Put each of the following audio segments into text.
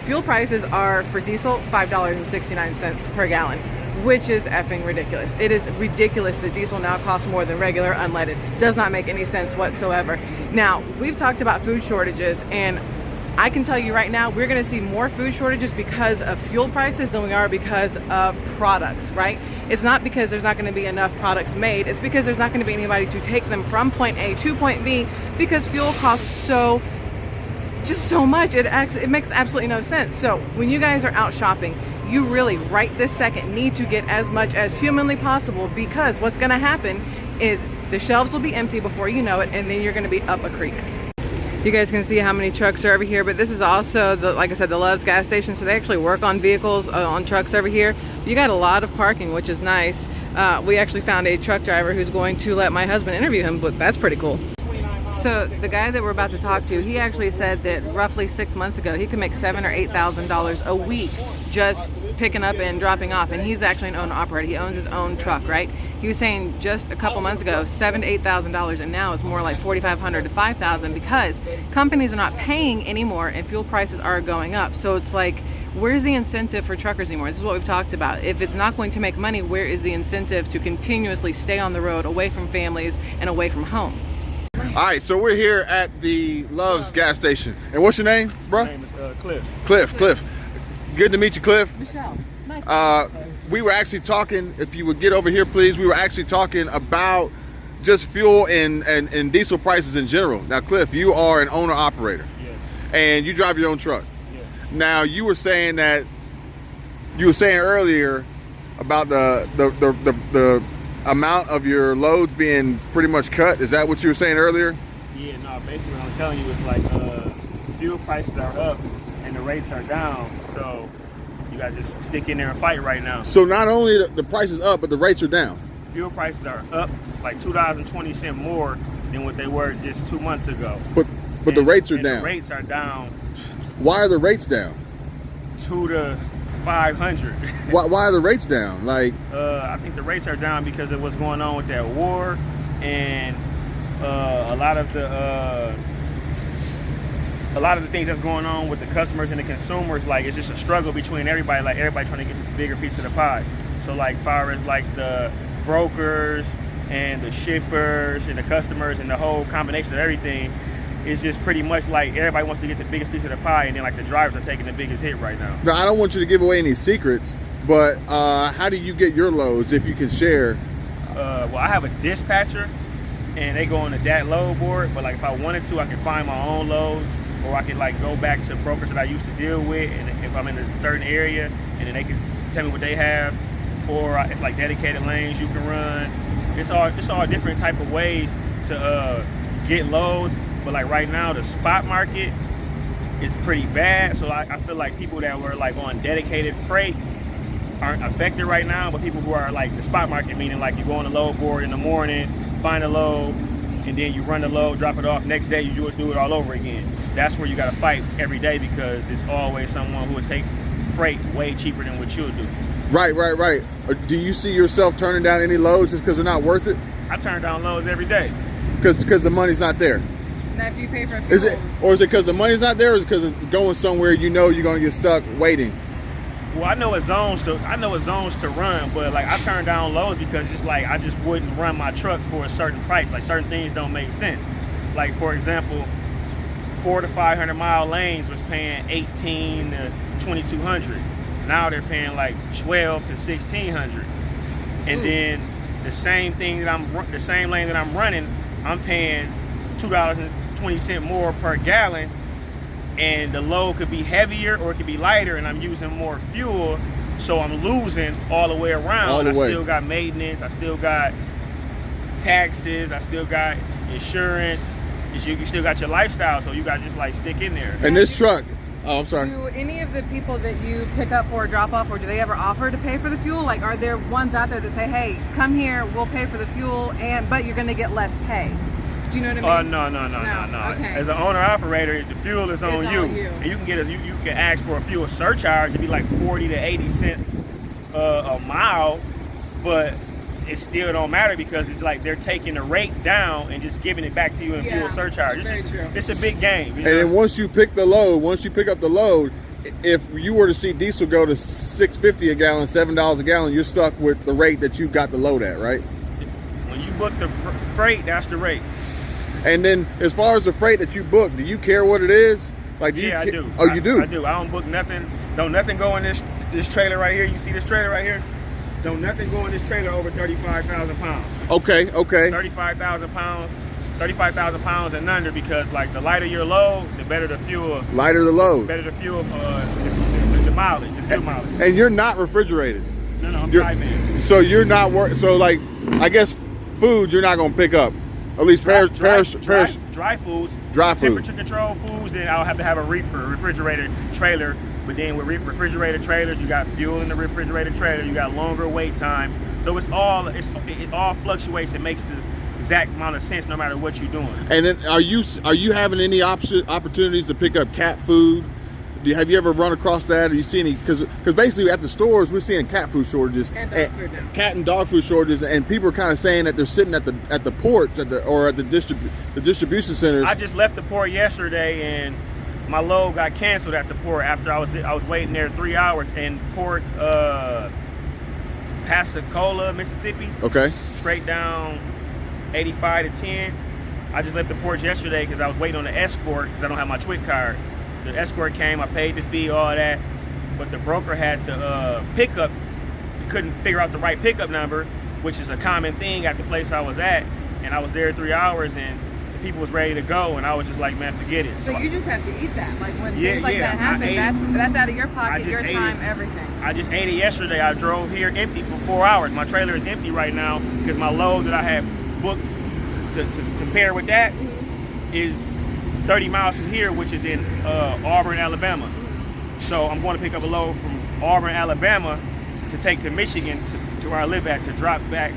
fuel prices are for diesel $5.69 per gallon, which is effing ridiculous. It is ridiculous that diesel now costs more than regular unleaded. Does not make any sense whatsoever. Now, we've talked about food shortages, and I can tell you right now, we're going to see more food shortages because of fuel prices than we are because of products, right? It's not because there's not going to be enough products made. It's because there's not going to be anybody to take them from point A to point B, because fuel costs so much. It makes absolutely no sense. So when you guys are out shopping, you really right this second need to get as much as humanly possible, because what's going to happen is the shelves will be empty before you know it, and then you're going to be up a creek. You guys can see how many trucks are over here, but this is also, like I said, the Love's gas station, so they actually work on vehicles, on trucks over here. You got a lot of parking, which is nice. We actually found a truck driver who's going to let my husband interview him, but that's pretty cool. So the guy that we're about to talk to, he actually said that roughly 6 months ago, he could make $7,000 or $8,000 a week just picking up and dropping off, and he's actually an owner operator. He owns his own truck, right? He was saying just a couple months ago, $7,000 to $8,000, and now it's more like $4,500 to $5,000 because companies are not paying anymore and fuel prices are going up. So it's like, where's the incentive for truckers anymore? This is what we've talked about. If it's not going to make money, where is the incentive to continuously stay on the road, away from families and away from home? All right, so we're here at the Love's gas station. And what's your name, bro? My name is Cliff. Cliff. Good to meet you, Cliff. Michelle. Nice. We were actually talking, if you would get over here, please. We were actually talking about just fuel and diesel prices in general. Now, Cliff, you are an owner operator. Yes. And you drive your own truck. Yes. Now, you were saying earlier about the amount of your loads being pretty much cut. Is that what you were saying earlier? Yeah, no, basically what I'm telling you is like fuel prices are up and the rates are down. So you guys just stick in there and fight right now. So not only the price is up, but the rates are down. Fuel prices are up like $2.20 more than what they were just 2 months ago. But the rates are down. The rates are down. Why are the rates down? $200 to $500. Why are the rates down? Like, I think the rates are down because of what's going on with that war, and a lot of the things that's going on with the customers and the consumers. Like, it's just a struggle between everybody. Like, everybody trying to get a bigger piece of the pie. So like, far as like the brokers and the shippers and the customers and the whole combination of everything, it's just pretty much like everybody wants to get the biggest piece of the pie, and then like the drivers are taking the biggest hit right now. Now, I don't want you to give away any secrets, but how do you get your loads, if you can share? Well, I have a dispatcher, and they go on the DAT load board, but like if I wanted to, I can find my own loads, or I can like go back to brokers that I used to deal with, and if I'm in a certain area, and then they can tell me what they have, or it's like dedicated lanes you can run. It's all different type of ways to get loads. But like right now, the spot market is pretty bad. So I feel like people that were like on dedicated freight aren't affected right now. But people who are like the spot market, meaning like you go on the load board in the morning, find a load, and then you run the load, drop it off. Next day, you do it all over again. That's where you got to fight every day, because it's always someone who would take freight way cheaper than what you'll do. Right. Do you see yourself turning down any loads just because they're not worth it? I turn down loads every day. Because the money's not there. After you pay for fuel. Is it because the money's not there, or is it because it's going somewhere you know you're gonna get stuck waiting? Well, I know what zones to run, but like I turn down loads because just like I just wouldn't run my truck for a certain price. Like certain things don't make sense. Like for example, 400 to 500 mile lanes was paying $1,800 to $2,200. Now they're paying like $1,200 to $1,600. And then the same lane that I'm running, I'm paying $2.20 more per gallon, and the load could be heavier or it could be lighter, and I'm using more fuel, so I'm losing all the way around. I still got maintenance, I still got taxes, I still got insurance. You still got your lifestyle, so you got to just like stick in there. And this truck, oh, I'm sorry. Do any of the people that you pick up for a drop off, or do they ever offer to pay for the fuel? Like, are there ones out there that say, hey, come here, we'll pay for the fuel, but you're going to get less pay? Do you know what I mean? No. Okay. As an owner operator, the fuel is on you. And you can you can ask for a fuel surcharge. It'd be like 40 to 80 cents a mile, but it still don't matter because it's like they're taking the rate down and just giving it back to you in fuel surcharge. It's a big game. And then once you pick up the load, if you were to see diesel go to $6.50 a gallon, $7 a gallon, you're stuck with the rate that you got the load at, right? When you book the freight, that's the rate. And then as far as the freight that you book, do you care what it is? Like, do Yeah, I do. Oh, you do? I do. I don't book nothing. Don't nothing go in this trailer right here. You see this trailer right here? Don't nothing go in this trailer over 35,000 pounds. Okay. 35,000 pounds. 35,000 pounds and under, because like the lighter your load, the better the fuel. Lighter the load. Better the fuel, the mileage, the fuel mileage. And you're not refrigerated. No, I'm dry man. So you're not so like, I guess food you're not gonna pick up. At least Dry foods. Dry food. Temperature control foods. Then I'll have to have a refrigerated trailer. But then with refrigerated trailers, you got fuel in the refrigerated trailer. You got longer wait times. So it all fluctuates and makes the exact amount of sense no matter what you're doing. And then are you having any opportunities to pick up cat food? Have you ever run across that? Or you see any? Because basically at the stores we're seeing cat food shortages, and dog food now. Cat and dog food shortages, and people are kind of saying that they're sitting at the ports or at the distribution centers. I just left the port yesterday and my load got canceled at the port after I was waiting there 3 hours in Port Pensacola, Mississippi. Okay. Straight down 85 to 10. I just left the port yesterday because I was waiting on the escort because I don't have my TWIC card. The escort came, I paid the fee, all that, but the broker had the pickup, couldn't figure out the right pickup number, which is a common thing at the place I was at, and I was there 3 hours and people was ready to go, and I was just like, man, forget it. So you just have to eat that. Like when things like that happen, that's out of your pocket, your time, everything. I just ate it yesterday. I drove here empty for 4 hours. My trailer is empty right now because my load that I had booked to pair with that is 30 miles from here, which is in Auburn, Alabama. So I'm going to pick up a load from Auburn, Alabama to take to Michigan, to where I live at, to drop back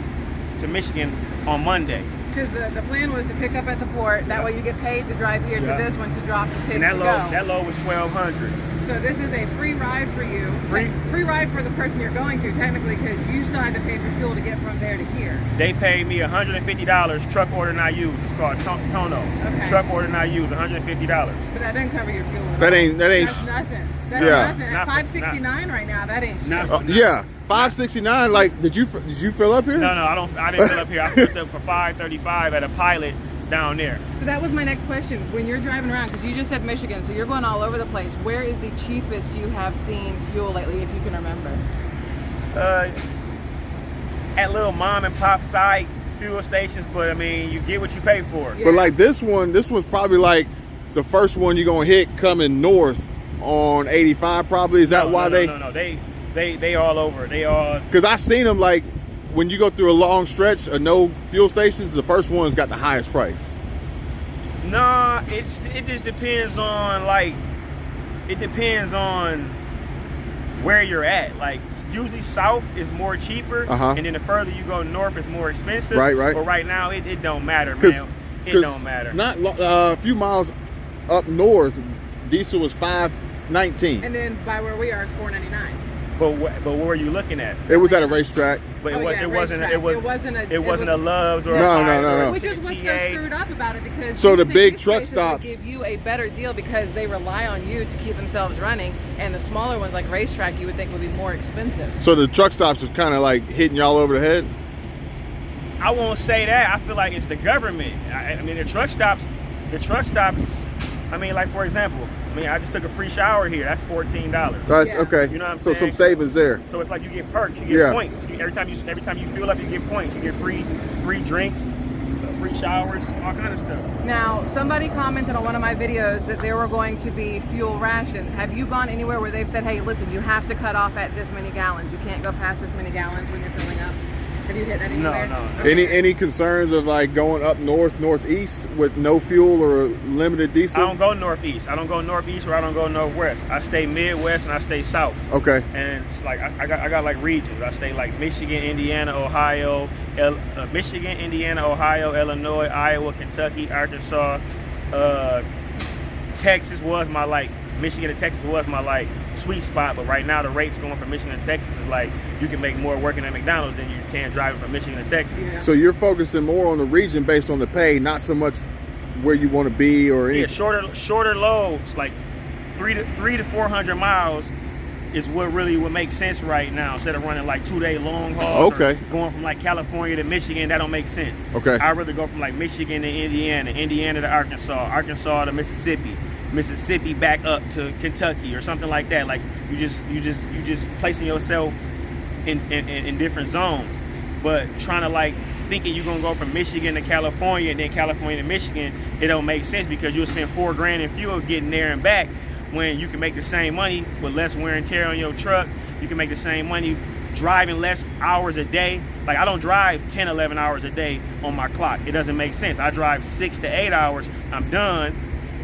to Michigan on Monday. Because the plan was to pick up at the port. That way you get paid to drive here to this one to drop the pick And to go. that load was $1,200. So this is a free ride for you. Free ride for the person you're going to, technically, because you still had to pay for fuel to get from there to here. They paid me $150, truck order not used. It's called Tono. Okay. Truck order not used, $150. But that doesn't cover your fuel. That ain't. That's nothing. That's nothing. At Not- $5.69 right now, that ain't shit. Yeah, $5.69. Like, did you fill up here? No, I didn't fill up here. I filled up for $5.35 at a Pilot down there. So that was my next question. When you're driving around, because you just said Michigan, so you're going all over the place. Where is the cheapest you have seen fuel lately, if you can remember? At little mom and pop site fuel stations, but I mean, you get what you pay for. Yeah. But like this one's probably like the first one you're gonna hit coming north on 85. Probably is that why they? No. They all over. They all. Because I seen them like when you go through a long stretch of no fuel stations, the first one's got the highest price. Nah, it just depends on where you're at. Like usually south is more cheaper, and then the further you go north is more expensive. Right. But right now it don't matter, man. It don't matter. Not a few miles up north, diesel was $5.19. And then by where we are, it's $4.99. But what were you looking at? It was at a racetrack. But It wasn't a Love's or a No. Pilot or a Which is what's so TA. screwed up about it, because So the these big places truck will stops give you a better deal because they rely on you to keep themselves running, and the smaller ones like racetrack you would think would be more expensive. So the truck stops is kind of like hitting y'all over the head. I won't say that. I feel like it's the government. I mean, the truck stops. I mean, like for example, I just took a free shower here. That's $14. That's Yeah. okay. You know what I'm so saying? some savings there. So it's like you get perks, you get points. Every time you fuel up, you get points. You get free drinks, free showers, all kind of stuff. Now, somebody commented on one of my videos that there were going to be fuel rations. Have you gone anywhere where they've said, hey, listen, you have to cut off at this many gallons. You can't go past this many gallons when you're filling up? Have you hit that anywhere? No. Okay. Any concerns of like going up northeast with no fuel or limited diesel? I don't go northeast. I don't go northeast or I don't go northwest. I stay Midwest and I stay south. Okay. And it's like I got like regions. I stay like Michigan, Indiana, Ohio, Illinois, Iowa, Kentucky, Arkansas. Texas was my Michigan and Texas was my sweet spot, but right now the rates going from Michigan to Texas is like you can make more working at McDonald's than you can driving from Michigan to Texas. Yeah. So you're focusing more on the region based on the pay, not so much where you want to be or anything. Yeah, shorter loads, like three to 400 miles is what really would make sense right now. Instead of running like 2-day long hauls, Okay. or going from like California to Michigan, that don't make sense. Okay. I'd rather go from like Michigan to Indiana, Indiana to Arkansas, Arkansas to Mississippi, Mississippi back up to Kentucky or something like that. Like you just placing yourself in different zones. But trying to like thinking you're gonna go from Michigan to California and then California to Michigan, it don't make sense because you'll spend $4,000 in fuel getting there and back, when you can make the same money with less wear and tear on your truck. You can make the same money driving less hours a day. Like I don't drive 10, 11 hours a day on my clock. It doesn't make sense. I drive 6 to 8 hours, I'm done.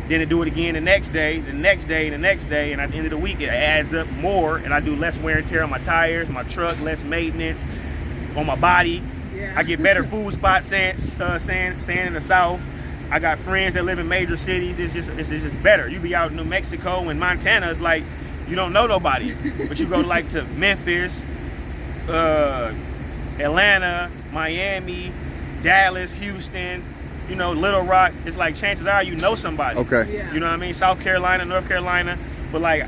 Then I do it again the next day, the next day, the next day, and at the end of the week it adds up more, and I do less wear and tear on my tires, my truck, less maintenance on my body. Yeah. I get better food spots staying in the South. I got friends that live in major cities. It's just better. You be out in New Mexico and Montana, it's like you don't know nobody. But you go like to Memphis, Atlanta, Miami, Dallas, Houston, you know, Little Rock. It's like chances are you know somebody. Okay. Yeah. You know what I mean? South Carolina, North Carolina. But like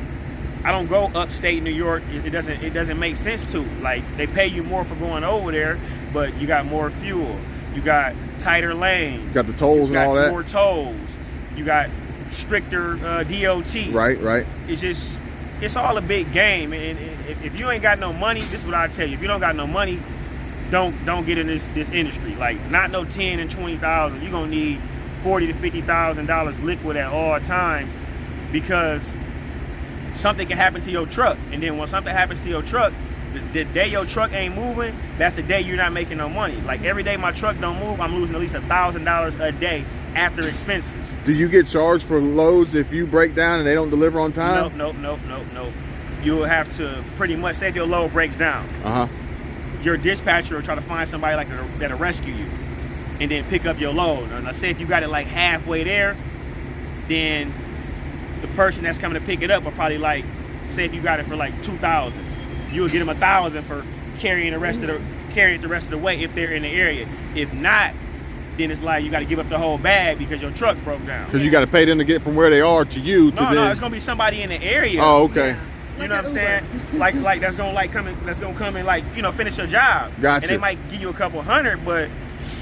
I don't go upstate New York. It doesn't make sense to. Like they pay you more for going over there, but you got more fuel. You got tighter lanes. You got the tolls and all that. More tolls. You got stricter DOT. Right. It's all a big game. And if you ain't got no money, this is what I tell you. If you don't got no money, don't get in this industry. Like not no 10 and 20,000. You're gonna need $40,000 to $50,000 liquid at all times, because something can happen to your truck. And then when something happens to your truck, the day your truck ain't moving, that's the day you're not making no money. Like every day my truck don't move, I'm losing at least $1,000 a day after expenses. Do you get charged for loads if you break down and they don't deliver on time? Nope. You'll have to pretty much say if your load breaks down. Your dispatcher will try to find somebody like that'll rescue you and then pick up your load. And I say if you got it like halfway there, then the person that's coming to pick it up will probably like, say if you got it for like $2,000, you would get them $1,000 for carrying the rest of the way if they're in the area. If not, then it's like you got to give up the whole bag because your truck broke down. Because you got to pay them to get from where they are to you. No, it's gonna be somebody in the area. Oh, okay. Yeah. You know what I'm saying? like that's gonna come and like, you know, finish your job. Gotcha. And they might give you a couple $100, but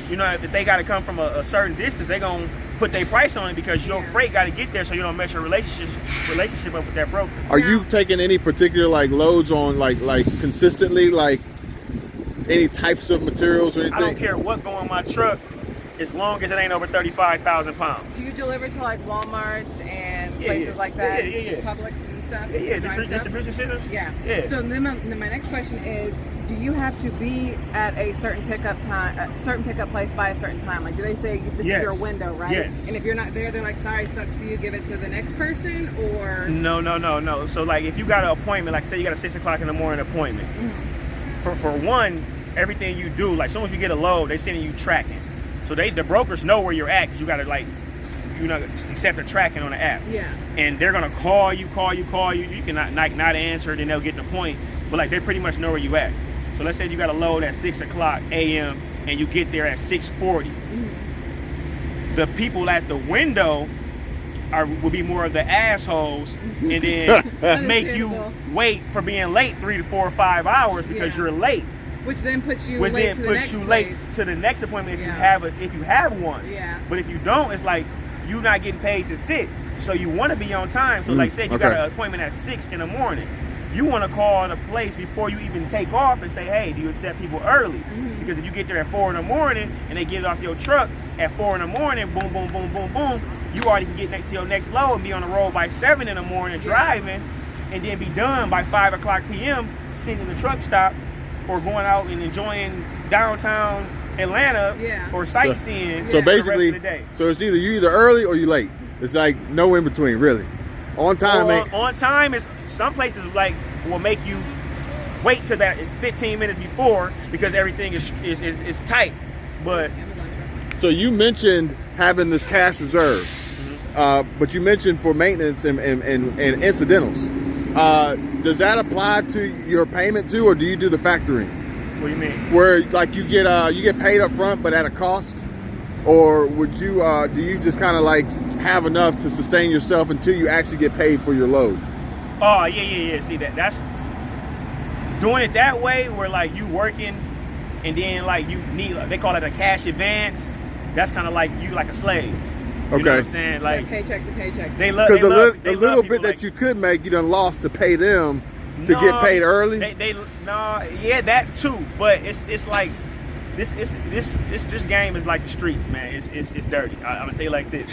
you know, if they got to come from a certain distance, they gonna put their price on it because your freight got to get there, so you don't mess your relationship up with that broker. Are you taking any particular like loads on like consistently, like any types of materials or anything? I don't care what go on my truck, as long as it ain't over 35,000 pounds. Do you deliver to like Walmarts and places like that? Yeah. Publix and stuff? Yeah. Distribution centers. Yeah. So then my next question is, do you have to be at a certain pickup place by a certain time? Like, do they say this is your window, right? Yes. And if you're not there, they're like, sorry, sucks for you, give it to the next person, or? No. So like, if you got an appointment, like say you got a 6 o'clock in the morning appointment, for one, everything you do, like as soon as you get a load, they sending you tracking. So the brokers know where you're at, because you got to like, you know, accept the tracking on the app. Yeah. And they're gonna call you. You can not answer, then they'll get the point. But like, they pretty much know where you at. So let's say you got a load at 6 o'clock a.m. and you get there at 6:40. The people at the window will be more of the assholes, and then make you wait for being late 3 to 4 or 5 hours because you're late. Which then puts you late to the next late to the next appointment if you have one. Yeah. But if you don't, it's like you're not getting paid to sit. So you want to be on time. So like say if you got an appointment at 6 in the morning, you want to call the place before you even take off and say, hey, do you accept people early? Because if you get there at 4 in the morning and they get it off your truck at 4 in the morning, boom, boom, boom, boom, boom, you already can get next to your next load and be on the road by 7 in the morning driving, and then be done by 5 o'clock p.m. sitting in the truck stop or going out and enjoying downtown Atlanta or sightseeing. So basically, the rest of the day. So it's either early or you late. It's like no in between, really. On time, on time is some places like will make you wait to that 15 minutes before because everything is tight. But so you mentioned having this cash reserve, but you mentioned for maintenance and incidentals. Does that apply to your payment too, or do you do the factoring? What do you mean? Where like you get paid up front, but at a cost? or would you do you just kind of like have enough to sustain yourself until you actually get paid for your load? Oh yeah. See that's doing it that way, where like you working, and then like you need, they call it a cash advance. That's kind of like you like a slave. You know what I'm saying? Like paycheck to paycheck. Because the little bit that you could make, you done lost to pay them to get paid early. Yeah, that too. But it's like this game is like the streets, man. It's dirty. I'm gonna tell you like this.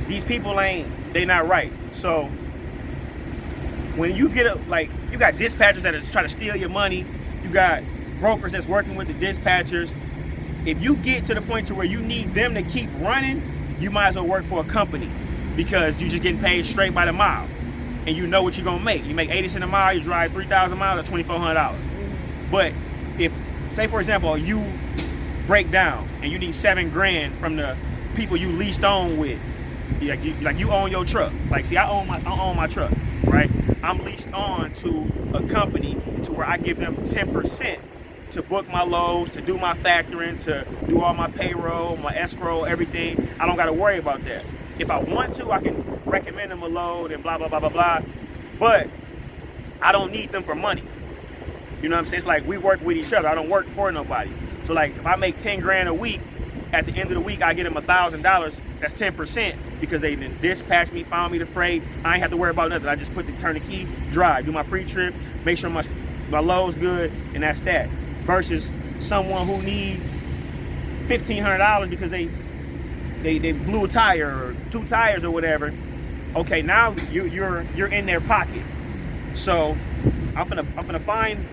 These people they not right. So when you get you got dispatchers that are trying to steal your money. You got brokers that's working with the dispatchers. If you get to the point to where you need them to keep running, you might as well work for a company, because you're just getting paid straight by the mile, and you know what you're gonna make. You make 80 cents a mile, you drive 3,000 miles at $2,400. But if, say for example, you break down and you need $7 grand from the people you leased on with, like you own your truck. Like, see, I own my truck, right? I'm leased on to a company to where I give them 10% to book my loads, to do my factoring, to do all my payroll, my escrow, everything. I don't got to worry about that. If I want to, I can recommend them a load and blah, blah, blah, blah, blah. But I don't need them for money. You know what I'm saying? It's like we work with each other. I don't work for nobody. So like if I make 10 grand a week, at the end of the week, I get them $1,000. That's 10% because they then dispatched me, found me the freight. I ain't have to worry about nothing. I just turn the key, drive, do my pre-trip, make sure my load's good, and that's that. Versus someone who needs $1,500 because they blew a tire or 2 tires or whatever. Okay, now you're in their pocket. So I'm gonna find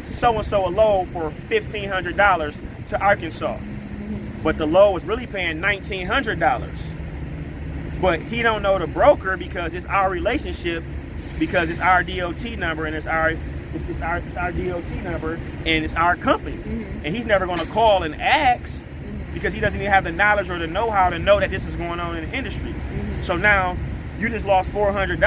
so and so a load for $1,500 to Arkansas, but the load was really paying $1,900. But he don't know the broker because it's our relationship, because it's our DOT number and it's our DOT number and it's our company. And he's never going to call and ask because he doesn't even have the knowledge or the know-how to know that this is going on in the industry. So now you just lost $400,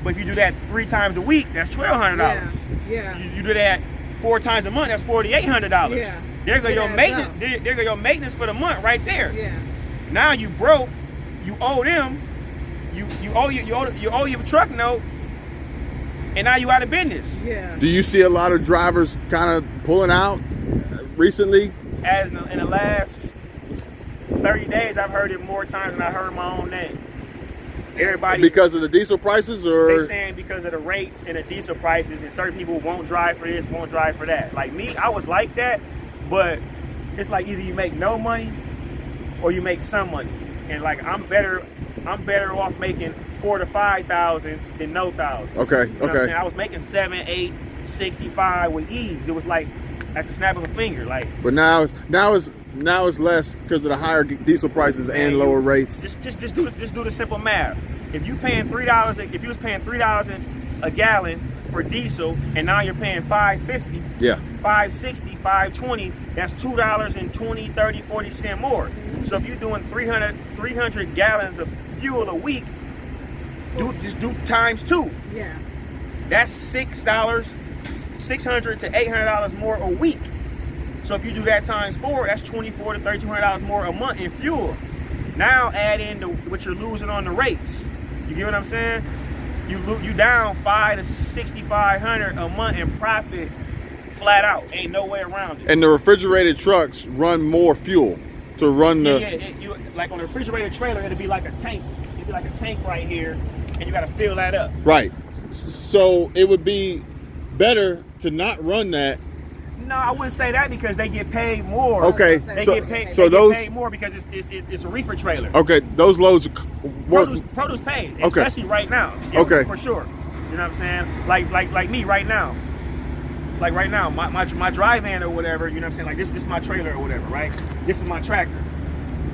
but if you do that 3 times a week, that's $1,200. Yeah. You do that 4 times a month, that's $4,800. Yeah. There go your maintenance. There go your maintenance for the month right there. Yeah. Now you broke. You owe them. You owe your truck note. And now you out of business. Yeah. Do you see a lot of drivers kind of pulling out recently? As in the last 30 days, I've heard it more times than I heard my own name. Everybody, because of the diesel prices, or they saying because of the rates and the diesel prices, and certain people won't drive for this, won't drive for that. Like me, I was like that, but it's like either you make no money or you make some money. And like I'm better off making 4,000 to 5,000 than no thousand. Okay. You know what I'm saying? I was making 7, 8, 65 with ease. It was like at the snap of a finger. Like, but now it's less because of the higher diesel prices and lower rates. Just do the simple math. If you paying $3, if you was paying $3 a gallon for diesel, and now you're paying $5.50, yeah, $5.60, $5.20, that's $2.20, 30, 40 cents more. So if you're doing 300 gallons of fuel a week, just do times 2. Yeah. That's $600 to $800 more a week. So if you do that times 4, that's $2,400 to $3,200 more a month in fuel. Now add in what you're losing on the rates. You get what I'm saying? You down $500 to $6,500 a month in profit, flat out. Ain't no way around it. And the refrigerated trucks run more fuel to run the. Like on a refrigerated trailer, it'd be like a tank. It'd be like a tank right here, and you got to fill that up. Right. So it would be better to not run that. No, I wouldn't say that because they get paid more. Okay, They so get paid more because it's a reefer trailer. Okay, those loads Produce paid, okay, especially right now. Yeah, okay, for sure. You know what I'm saying? Like me right now. Like right now, my dry van or whatever. You know what I'm saying? Like this is my trailer or whatever, right? This is my tractor.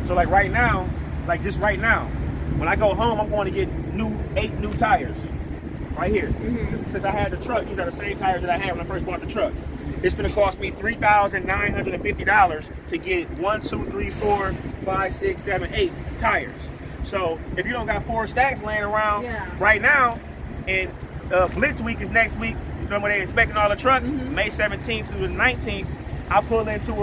So like right now, like just right now, when I go home, I'm going to get 8 new tires. Right here. Since I had the truck, these are the same tires that I had when I first bought the truck. It's gonna cost me $3,950 to get 1, 2, 3, 4, 5, 6, 7, 8 tires. So if you don't got 4 stacks laying around right now, and Blitz week is next week, remember they're inspecting all the trucks, May 17th through the 19th, I pull into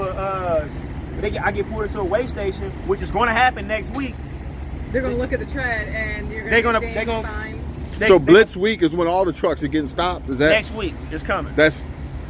I get pulled into a weigh station, which is going to happen next week. They're gonna look at the tread and you're gonna get fined. So Blitz Week is when all the trucks are getting stopped. Is that next week? It's coming. That's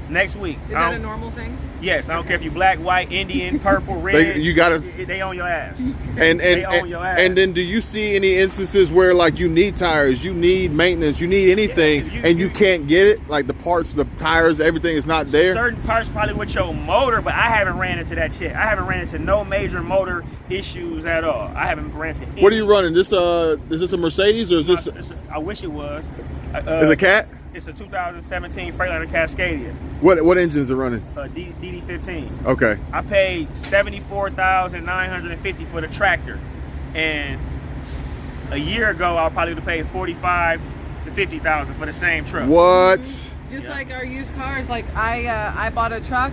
next week. Is that a normal thing? Yes, I don't care if you black, white, Indian, purple, red. you gotta. They own your ass. They own your ass. And then, do you see any instances where like you need tires, you need maintenance, you need anything, and you can't get it? Like the parts, the tires, everything is not there. Certain parts probably with your motor, but I haven't ran into that shit. I haven't ran into no major motor issues at all. I haven't ran into any. What are you running? Is this a Mercedes or is this? I wish it was. Is it a Cat? It's a 2017 Freightliner Cascadia. What engine is it running? DD15. Okay. I paid $74,950 for the tractor, and a year ago I probably would have paid $45,000 to $50,000 for the same truck. What? Just like our used cars. Like I bought a truck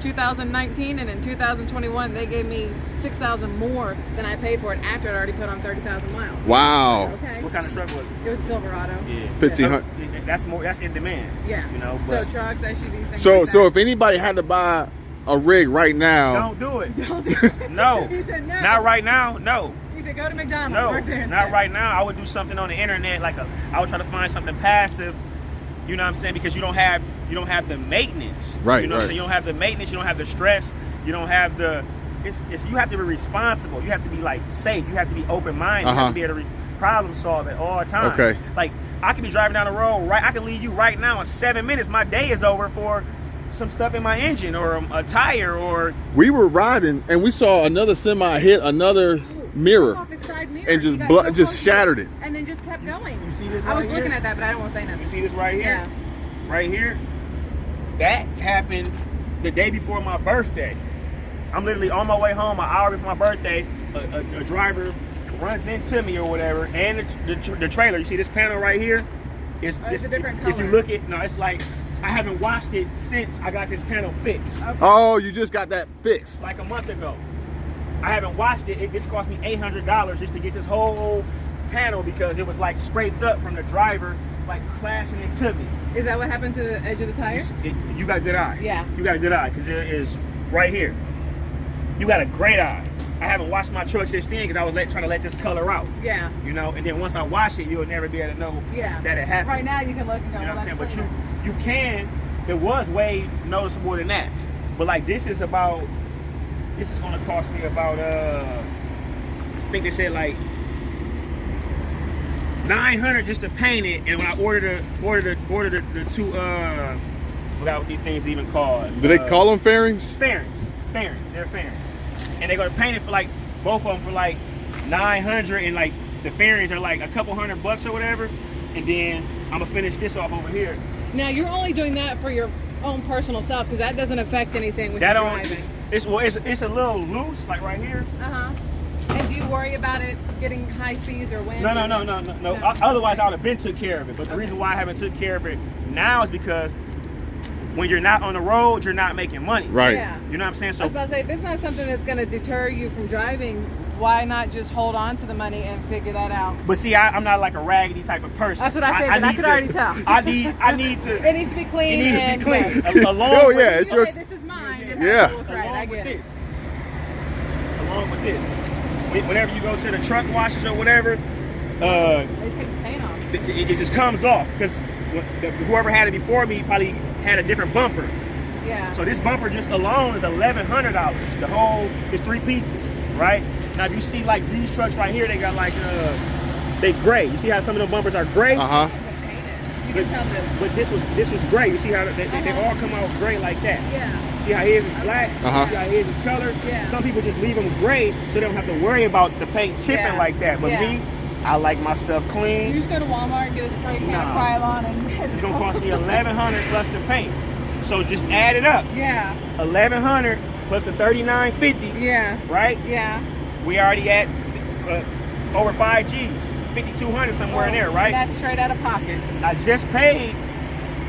2019, and in 2021 they gave me $6,000 more than I paid for it after I'd already put on 30,000 miles. Wow. Okay. What kind of truck was it? It was a Silverado. Yeah. 1,500. That's more. That's in demand. Yeah. You know. So trucks, SUVs, things So like that. if anybody had to buy a rig right now, don't do it. Don't do it. No. He said no. Not right now. No. He said go to McDonald's. No. Work there Not instead. right now. I would do something on the internet, I would try to find something passive. You know what I'm saying? Because you don't have the maintenance. Right. You know what I'm saying? You don't have the maintenance. You don't have the stress. You don't have the. You have to be responsible. You have to be like safe. You have to be open-minded. You have to be able to problem solve at all times. Okay. Like I could be driving down the road, right? I can leave you right now in 7 minutes. My day is over for some stuff in my engine or a tire or. We were riding and we saw another semi hit another mirror Off his side mirror. and He got just shattered it. and then just kept going. You see this I was right looking here? at that, but I don't want to say nothing. You see this right here? Yeah. Right here? That happened the day before my birthday. I'm literally on my way home, an hour before my birthday. A driver runs into me or whatever, and the trailer. You see this panel right here? It's a different If you color. look at, no, it's like I haven't washed it since I got this panel fixed. Okay. Oh, you just got that fixed. Like a month ago. I haven't washed it. This cost me $800 just to get this whole panel because it was like scraped up from the driver, like crashing into me. Is that what happened to the edge of the tire? You got a good eye. Yeah. You got a good eye because it is right here. You got a great eye. I haven't washed my truck since then because I was trying to let this color out. Yeah. You know, and then once I wash it, you'll never be able to know that it happened. Right now you can look and go, You know what I'm saying? well, But that's you can. It was way noticeable than that. But like this is going to cost me about I think they said like $900 just to paint it. And when I ordered the two forgot what these things even called. Do they call them fairings? Fairings. They're fairings. And they're gonna paint it for like both of them for like $900, and like the fairings are like a couple $100 or whatever. And then I'm gonna finish this off over here. Now you're only doing that for your own personal self because that doesn't affect anything with That your don't. driving. It's a little loose, like right here. And do you worry about it getting high speeds or wind? No. Otherwise, I would have been took care of it. But the reason why I haven't took care of it now is because when you're not on the road, you're not making money. Right. Yeah. You know what I'm saying? I So was about to say, if it's not something that's going to deter you from driving, why not just hold on to the money and figure that out? But see, I'm not like a raggedy type of person. That's what I figured. I could already tell. I need to. It needs to be clean. It needs and to be clean. yes. Along Oh, with yeah, it's your- Okay, this is mine. It Yeah. has to look right. I along with get it. this. Along with this. Whenever you go to the truck washes or whatever, They take the paint off. it just comes off because whoever had it before me probably had a different bumper. Yeah. So this bumper just alone is $1,100. The whole is 3 pieces, right? Now if you see like these trucks right here, they got like they gray. You see how some of the bumpers are gray? You can paint it. You can tell them. But this was gray. You see how they all come out gray like that. Yeah. See how his is black? Uh-huh. See how his is colored? Yeah. Some people just leave them gray so they don't have to worry about the paint chipping Yeah. like that. But Yeah. me, I like my stuff You clean. just go to Walmart and get a spray can of Nah. Krylon and It's gonna cost me $1,100 plus the paint. So just add it up. Yeah. $1,100 plus the $39.50, Yeah. right? Yeah. We already at over 5 G's, 5,200 somewhere in there, right? That's straight out of pocket. I just paid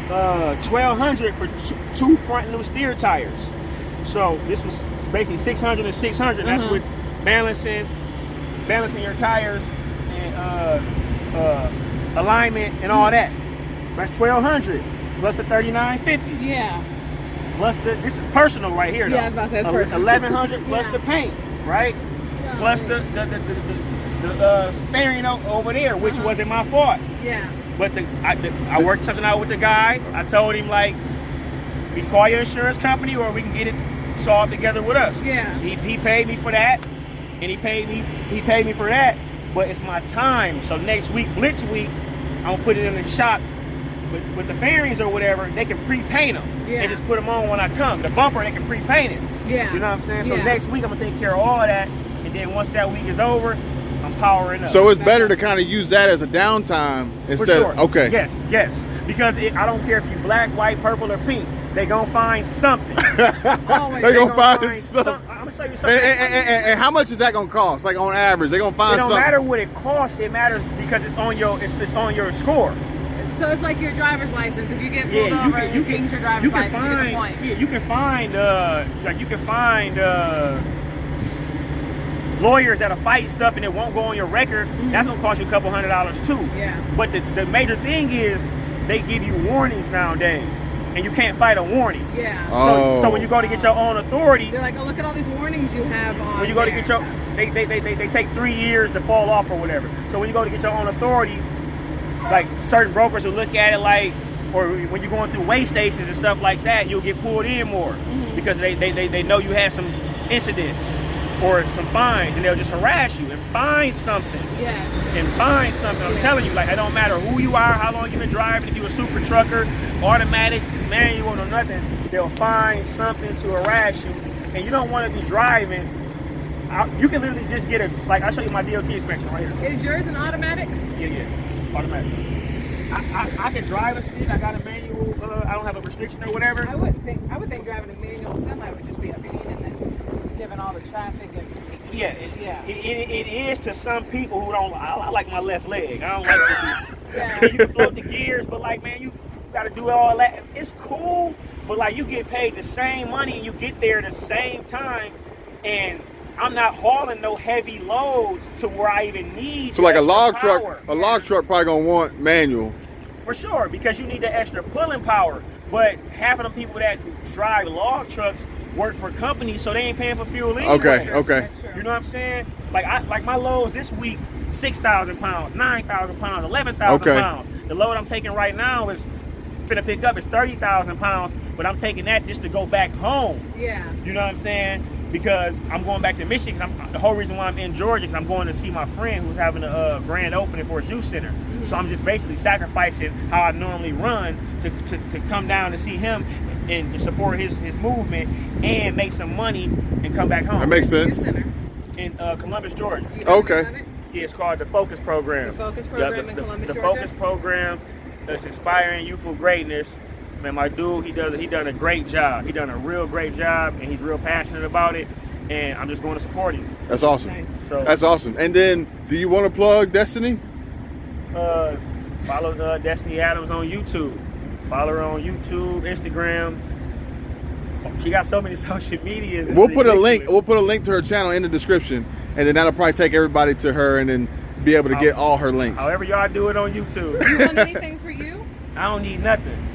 $1,200 for two front new steer tires. So this was basically $600 and $600. That's with balancing your tires and alignment and all that. So that's $1,200 plus the $39.50. Yeah. plus this is personal right here though. Yeah, I was about to say it's personal. 1100 plus Yeah. the paint, right? Yeah. Plus the fairing over there, which wasn't my fault. Yeah. But I worked something out with the guy. I told him like, we can call your insurance company or we can get it solved together with us. Yeah. So he paid me for that, and he paid me for that. But it's my time. So next week, Blitz week, I'm gonna put it in the shop. With the fairings or whatever, they can pre-paint them. Yeah. They just put them on when I come. The bumper, they can pre-paint it. Yeah. You know what I'm saying? So Yeah. next week, I'm gonna take care of all of that, and then once that week is over, I'm powering up. So it's better to kind of use that as a downtime For instead. sure. Okay. Yes. Because I don't care if you black, white, purple, or pink. They gonna find something. Oh, They gonna find something. I'm gonna show you something. And how much is that gonna cost? Like on average, they gonna It find don't something. matter what it costs. It matters because it's on your score. So it's like your driver's license. If you get pulled Yeah, over and you change your driver's license, you get the points. Yeah, you can find lawyers that'll fight stuff and it won't go on your record. That's gonna cost you a couple $100 too. Yeah. But the major thing is they give you warnings nowadays, and you can't fight a warning. Yeah. Oh. So when you go to get your own authority, They're like, oh, look at all these warnings you have on. when you go to there. get your, they take 3 years to fall off or whatever. So when you go to get your own authority, like certain brokers will look at it like, or when you're going through weigh stations and stuff like that, you'll get pulled in more because they know you had some incidents or some fines, and they'll just harass you and find something. Yes. And find something. I'm telling you, like, it don't matter who you are, how long you've been driving, if you're a super trucker, automatic, manual, or nothing, they'll find something to harass you. And you don't want to be driving. You can literally just get I'll show you my DOT inspection right here. Is yours an automatic? Yeah, automatic. I can drive a stick. I got a manual. I don't have a restriction or whatever. I would think driving a manual semi would just be a pain in it, given all the traffic and. Yeah, Yeah. It is to some people who don't. I like my left leg. I don't like to do. Yeah. You can float the gears, but like, man, you got to do all that. It's cool, but like, you get paid the same money and you get there at the same time, and I'm not hauling no heavy loads to where I even need. So like a extra log power. truck, a log truck probably gonna want manual. For sure, because you need the extra pulling power. But half of them people that drive log trucks work for companies, so they ain't paying for fuel anyway. Okay. That's true. You know what I'm saying? Like my loads this week, 6,000 pounds, 9,000 pounds, 11,000 Okay. pounds. The load I'm taking right now is finna pick up is 30,000 pounds, but I'm taking that just to go back home. Yeah. You know what I'm saying? Because I'm going back to Michigan. The whole reason why I'm in Georgia is I'm going to see my friend who's having a grand opening for his youth center. So I'm just basically sacrificing how I normally run to come down to see him and support his movement and make some money and come back home. That makes Youth sense. Center. In Columbus, Georgia. Do you know the Okay. name of it? Yeah, it's called the Focus Program. The Focus Program in Columbus, the Georgia? Focus Program that's inspiring youthful greatness. Man, my dude, he done a great job. He done a real great job, and he's real passionate about it. And I'm just going to support him. That's awesome. Nice. So That's awesome. And then, do you want to plug Destiny? follow Destiny Adams on YouTube. Follow her on YouTube, Instagram. She got so many social medias. it's We'll put a link. ridiculous. We'll put a link to her channel in the description, and then that'll probably take everybody to her, and then be able to get all her links. However y'all do it on YouTube. You want anything for you? I don't need nothing.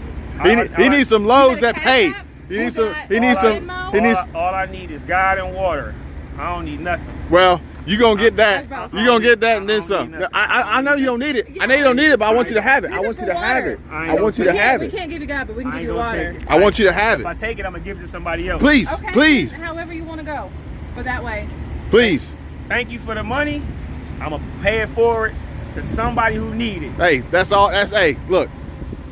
He needs some loads got a that pay. Cash App? He You needs some. got He needs some. Venmo? He needs. All I need is God and water. I don't need nothing. Well, you gonna get that. That's You gonna get that and then I don't some. need nothing. I know you don't need it. I know you don't need it, but I want you to have it. I Use want it you to for have water. it. I ain't I want you to gonna have We it. can't give you God, but we can I give ain't you gonna water. take it. I want you to have If I it. take it, I'm gonna give it to somebody else. Please, Okay. please, However you want to go. But that way. please. Thank you for the money. I'm gonna pay it forward to somebody who need it. Hey, that's all. That's hey. Look,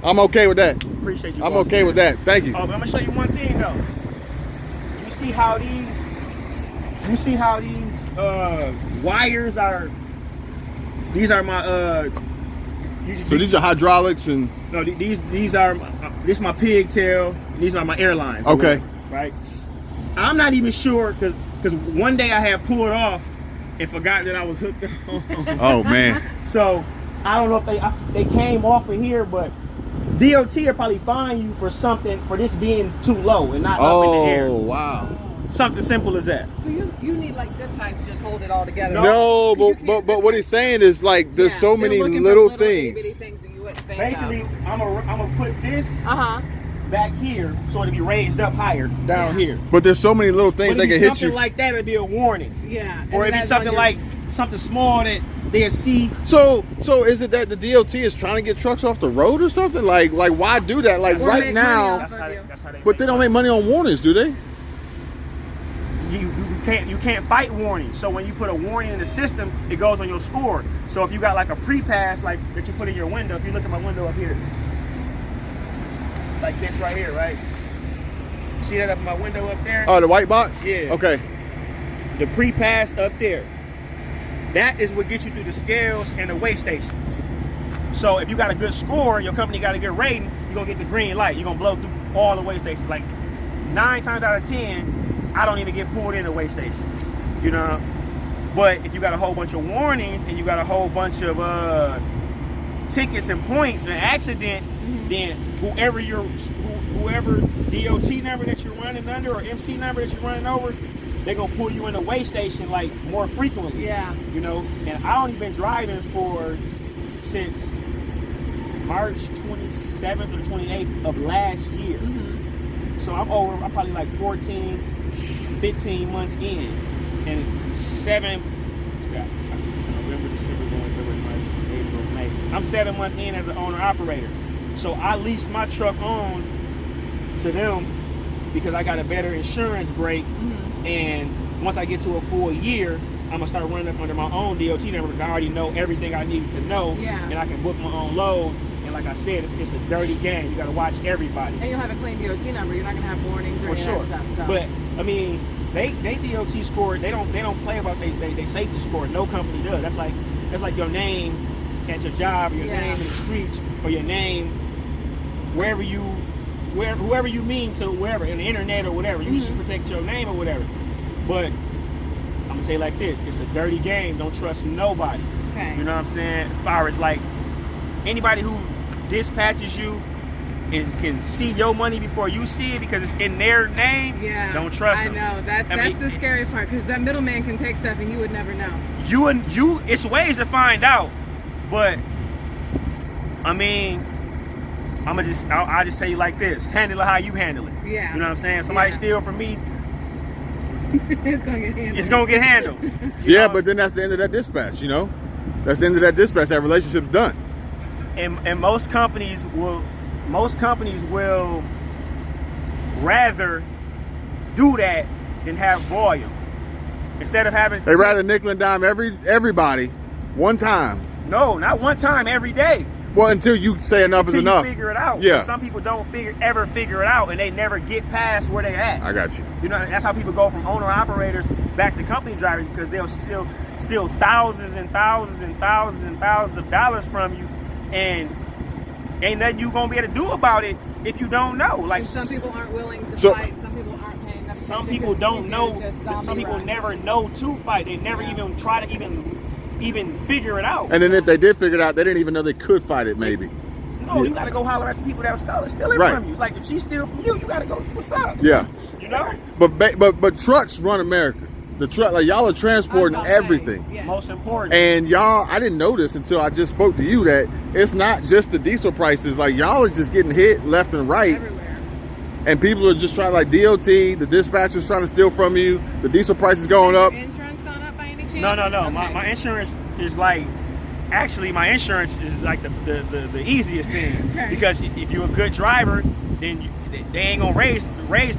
I'm okay with that. Appreciate you. I'm boss okay man. with that. Thank you. Oh, but I'm gonna show you one thing though. You see how these? You see how these wires are? These are my So these are hydraulics and No, these are this is my pigtail. These are my airlines. Okay. Right. I'm not even sure because one day I had pulled off and forgot that I was hooked on. oh man. So I don't know if they came off of here, but DOT will probably fine you for something for this being too low and not up in the air. Oh wow. Something simple as that. So you need like zip ties to just hold it all together. No, Because you can't but what he's saying is like there's Yeah, so they're many looking for little itty bitty things. things that you wouldn't think Basically, I'm gonna put this of. back here, so it'll be raised up higher down here. But there's so many little things But that if can it's hit you. something like that, it'd be a warning. Yeah. Or it'd be something like something small that they'll see. So is it that the DOT is trying to get trucks off the road or something? Like why do that? Like Or right make now, money off of you. That's how they but they don't make money on warnings, do they? You can't fight warnings. So when you put a warning in the system, it goes on your score. So if you got like a pre-pass like that you put in your window, if you look at my window up here, like this right here, right? See that up in my window up there? Oh, the white box? Yeah. Okay. The pre-pass up there. That is what gets you through the scales and the weigh stations. So if you got a good score, your company got a good rating, you're gonna get the green light. You're gonna blow through all the weigh stations. Like 9 times out of 10, I don't even get pulled into weigh stations. You know? But if you got a whole bunch of warnings and you got a whole bunch of tickets and points and accidents, then whoever DOT number that you're running under or MC number that you're running over, they're gonna pull you in the weigh station like more frequently. Yeah. You know, and I only been driving since March 27th or 28th of last year. So I'm probably like 14, 15 months in, and November, December, January, February, March, April, May. I'm 7 months in as an owner operator. So I leased my truck on to them because I got a better insurance break. And once I get to a full year, I'm gonna start running up under my own DOT number because I already know everything I need to know. Yeah. And I can book my own loads. And like I said, it's a dirty game. You gotta watch everybody. And you'll have a clean DOT number. You're not gonna have warnings or For any sure. of that stuff. So. But I mean, they DOT score. They don't play about they safety score. No company does. That's like your name at your job, or your name in the streets, or your name whoever you mean to, wherever, in the internet or whatever. You should protect your name or whatever. But I'm gonna tell you like this: it's a dirty game. Don't trust nobody. Okay. You know what I'm saying? As far as like anybody who dispatches you and can see your money before you see it because it's in their name, don't trust them. I know. That's the scary part because that middleman can take stuff and you would never know. It's ways to find out, but I mean, I'll just tell you like this: handle it how you handle it. Yeah. You know what I'm saying? Somebody steal from me, it's gonna get handled. it's gonna get handled. Yeah, but then that's the end of that dispatch. You know, that's the end of that dispatch. That relationship's done. And most companies will rather do that than have volume. Instead of having They rather nickel and dime everybody one time. No, not one time, every day. Well, until you say enough is enough. You figure it out. Yeah. Some people don't ever figure it out, and they never get past where they at. I got you. You know, that's how people go from owner operators back to company drivers because they'll steal thousands and thousands and thousands and thousands of dollars from you, and ain't nothing you gonna be able to do about it if you don't know. Like And some people aren't willing to fight. Some people aren't paying enough some attention people 'cause don't it's know. easier to just zombie Some people run. never know to fight. They never even try to even figure it out. And then if they did figure it out, they didn't even know they could fight it. Maybe. No, you gotta go holler at the people that are stealing Right. from you. It's like if she steals from you, you gotta go. What's up? Yeah. You know. But trucks run America. The truck, like y'all are transporting I was about to say, everything. yes. Most important. And y'all, I didn't know this until I just spoke to you that it's not just the diesel prices. Like y'all are just getting hit left and right. Everywhere. And people are just trying, like DOT, the dispatcher's trying to steal from you. The diesel prices going up. Your insurance gone up by any chance? No. Okay. My insurance is like, actually, my insurance is like the easiest thing. Okay. Because if you're a good driver, then they ain't gonna raise the rate.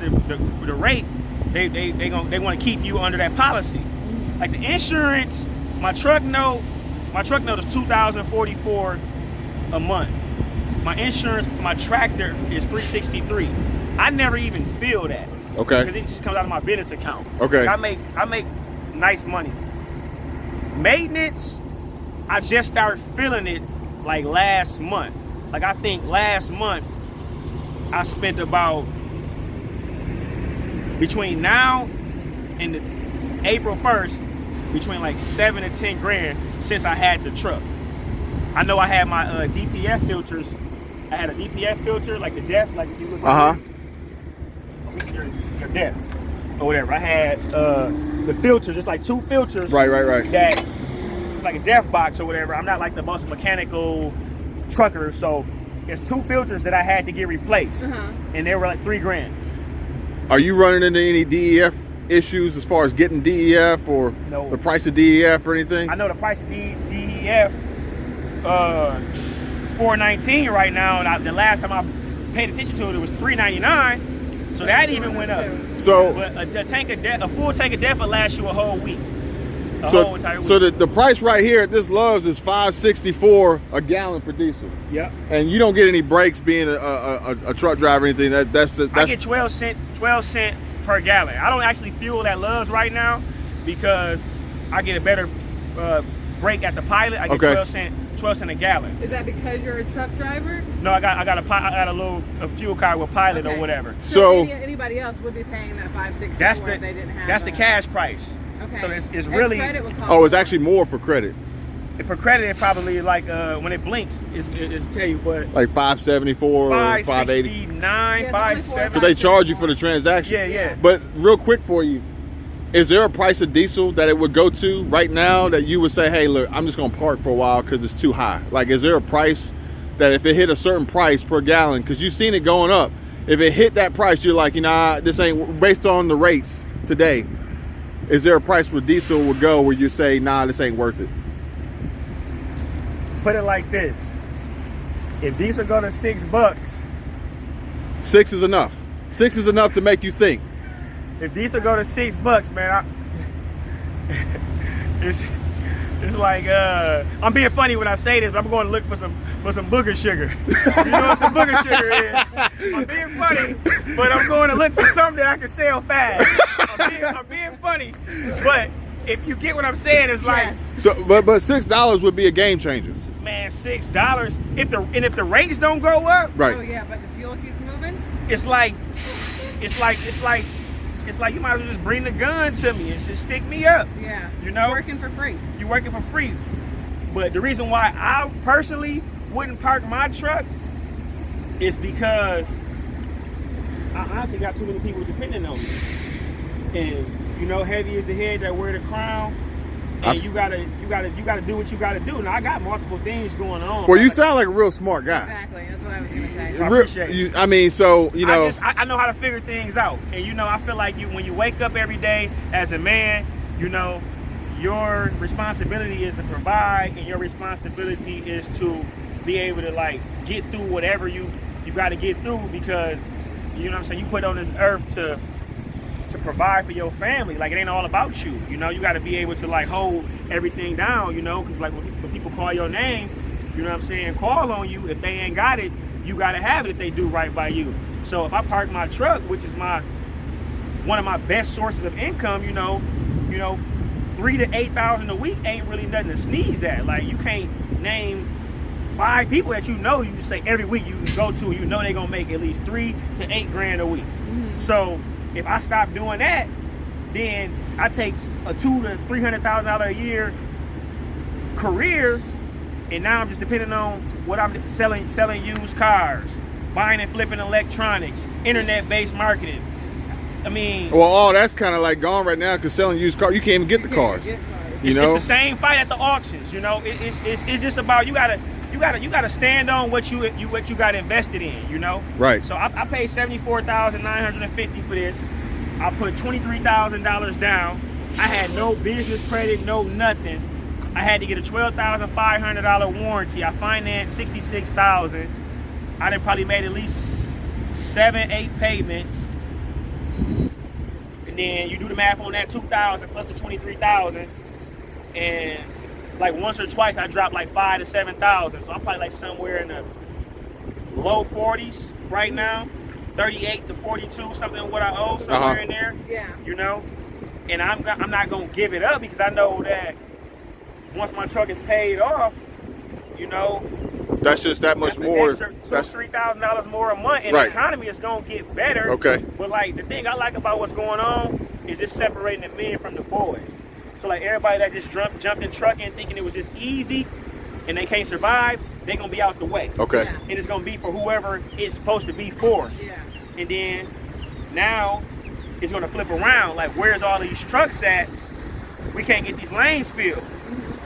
They want to keep you under that policy. Like the insurance, my truck note is $2,044 a month. My insurance for my tractor is $363. I never even feel that. Okay. Because it just comes out of my business account. Okay. Like I make nice money. Maintenance, I just started feeling it like last month. Like I think last month I spent about between now and April 1st, between like 7 to 10 grand since I had the truck. I know I had my DPF filters. I had a DPF filter, like the DEF, like if you look at your DEF or whatever. I had the filters, just like 2 filters. Right. That it's like a DEF box or whatever. I'm not like the most mechanical trucker, so It's 2 filters that I had to get replaced, and they were like $3,000. Are you running into any DEF issues as far as getting DEF or No. the price of DEF or anything? I know the price of DEF is $4.19 right now, and the last time I paid attention to it, it was $3.99. So that even went up. So, But a full tank of DEF will last you a whole week. so, entire week. so the price right here at this Love's is $5.64 a gallon for diesel. Yep. And you don't get any breaks being a truck driver or anything. That's I get 12 cent per gallon. I don't actually fuel at Love's right now because I get a better break at the Pilot. I get 12 cent a gallon. Is that because you're a truck driver? No, I got a fuel card with Pilot or whatever. So anybody else would be paying that $5.64 if they didn't have. That's the cash price. Okay. So it's And really credit would cost oh, it's more. actually more for credit. for credit. It probably like when it blinks, it's tell you, but Like $5.74 or $5.80. 5.69, Yeah, it's only 5.7. But they charge you for the transaction. Yeah. But real quick for you, is there a price of diesel that it would go to right now that you would say, hey, look, I'm just gonna park for a while because it's too high? Like, is there a price that if it hit a certain price per gallon, because you've seen it going up, if it hit that price, you're like, this ain't, based on the rates today, is there a price where diesel would go where you say, nah, this ain't worth it? Put it like this: if diesel go to $6, 6 is enough. 6 is enough to make you think. if diesel go to $6, man, it's like I'm being funny when I say this, but I'm going to look for some booger sugar. You know what some booger sugar is? I'm being funny, but I'm going to look for something that I can sell fast. I'm being funny, but if you get what I'm saying, it's like, Yes. So, but $6 would be a game changer. man, $6. If the rates don't go up, Right. Oh yeah, but the fuel keeps moving. it's like you might as well just bring the gun to me and just stick me up. Yeah. You know? Working for free. You're working for free. But the reason why I personally wouldn't park my truck is because I honestly got too many people depending on me. And heavy is the head that wear the crown. And you gotta do what you gotta do. Now I got multiple things going on. Well, you sound like a real smart guy. Exactly. That's what I was gonna say. I appreciate it. I mean, so I know how to figure things out, and I feel like when you wake up every day as a man, your responsibility is to provide, and your responsibility is to be able to like get through whatever you got to get through, because you put on this earth to provide for your family. Like, it ain't all about you. You got to be able to like hold everything down. Because like when people call your name, call on you. If they ain't got it, you got to have it if they do right by you. So if I park my truck, which is one of my best sources of income, 3,000 to 8,000 a week ain't really nothing to sneeze at. Like, you can't name 5 people that you just say every week you can go to, they're gonna make at least $3,000 to $8,000 a week. So if I stop doing that, then I take a $200,000 to $300,000 a year career, and now I'm just depending on what I'm selling used cars, buying and flipping electronics, internet-based marketing. I mean, well, all that's kind of like gone right now because selling used cars, you can't even get the cars. it's the same fight at the auctions. It's just about you gotta stand on what you got invested in. Right. So I paid $74,950 for this. I put $23,000 down. I had no business credit, no nothing. I had to get a $12,500 warranty. I financed $66,000. I done probably made at least 7-8 payments. And then you do the math on that, $2,000 plus the $23,000, and like once or twice I dropped like $5,000 to $7,000. So I'm probably like somewhere in the low 40s right now, 38 to 42, something what I owe, somewhere in there. Yeah. And I'm not gonna give it up, because I know that once my truck is paid off, that's just that much more. That's $3,000 more a month, and right. The economy is gonna get better. Okay. But like, the thing I like about what's going on is just separating the men from the boys. So like, everybody that just jumped in trucking thinking it was just easy and they can't survive, they're gonna be out the way. Okay. Yeah. And it's gonna be for whoever it's supposed to be for. Yeah. And then now it's gonna flip around. Like, where's all these trucks at? We can't get these lanes filled.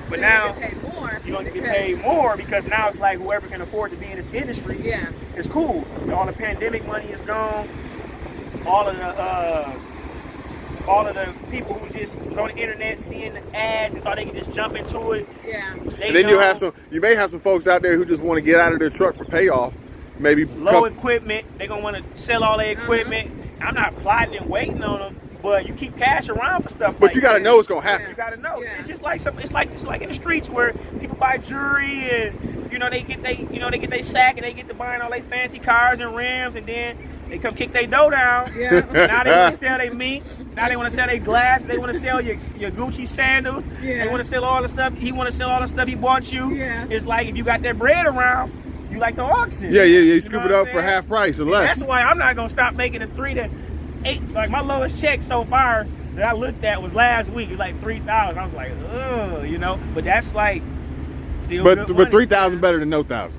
But So now you get paid more. you're gonna get paid more because now it's like whoever can afford to be in this industry Yeah. is cool. All the pandemic money is gone. All of the people who just was on the internet seeing the ads and thought they could just jump into it. Yeah. And then you may have some folks out there who just want to get out of their truck for payoff. Maybe low equipment. They're gonna want to sell all their equipment. I'm not plotting and waiting on them, but you keep cash around for stuff. But like you got to that. know it's gonna happen. You gotta know. Yeah. It's just like something. It's like in the streets where people buy jewelry and they get they sack and they get to buying all their fancy cars and rims and then they come kick their dough down. Yeah. Now they want to sell their meat. Now they want to sell their glass. They want to sell your Gucci sandals. Yeah. They want to sell all the stuff. He want to sell all the stuff he bought you. Yeah. It's like if you got that bread around, you like the auction. Yeah, you know scoop what it I'm up for saying? half price or And less. that's why I'm not gonna stop making the 3 to 8. Like my lowest check so far that I looked at was last week. It was like 3,000. I was like, ugh, But that's like still good But money. 3,000 better than no 1,000.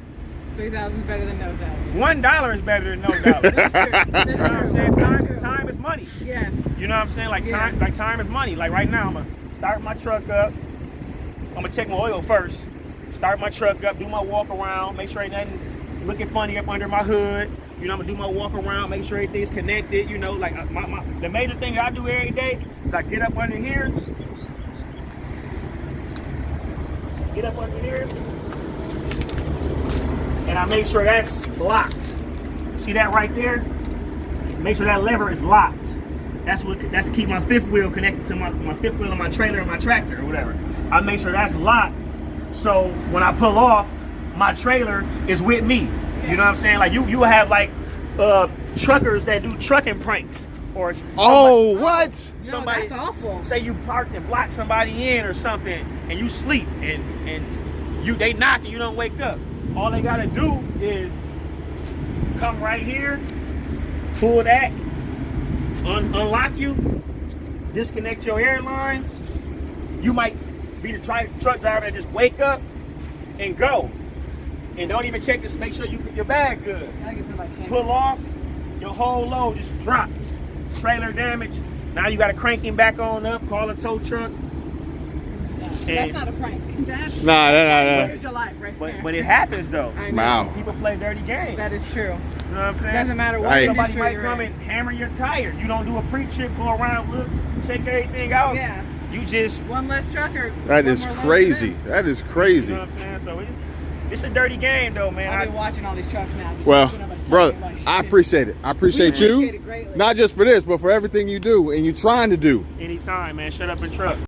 3,000 better than no $1,000. $1 is better than no $1. That's true. You know what I'm saying? That's Time is money. Yes. You know what I'm saying? Like Yes. time is money. Like right now, I'm gonna start my truck up. I'm gonna check my oil first. Start my truck up, do my walk around, make sure ain't nothing looking funny up under my hood. I'm gonna do my walk around, make sure everything's connected. Like the major thing that I do every day is I get up under here. And I make sure that's locked. See that right there? Make sure that lever is locked. That's keep my fifth wheel connected to my fifth wheel of my trailer and my tractor or whatever. I make sure that's locked. So when I pull off, my trailer is with me. You know what I'm saying? Like you have like truckers that do trucking pranks or What? somebody No, that's awful. say you parked and blocked somebody in or something and you sleep and they knock and you don't wake up. All they gotta do is come right here, pull that, unlock you, disconnect your airlines. You might be the truck driver that just wake up and go. And don't even check to make sure your bag good. Gotta get somebody changed. Pull off, your whole load just drop. Trailer damage. Now you gotta crank him back on up, call a tow truck. That's not a prank. That's Nah. Here's your life right there. But it happens though. I know. Wow. People play dirty games. That is true. You know what I'm saying? Doesn't matter what Hey. Somebody industry might you're come in. and hammer your tire. You don't do a pre-trip, go around, look, check everything out. Yeah. You just, One less trucker. That is crazy. That is you crazy. know what I'm saying? So it's a dirty game though, man. I've been watching all these trucks now. Just Well, watching nobody's brother, talking about I shit. appreciate it. I appreciate We you, appreciate it greatly. not just for this, but for everything you do and you're trying to do. Anytime, man. Shut up and truck.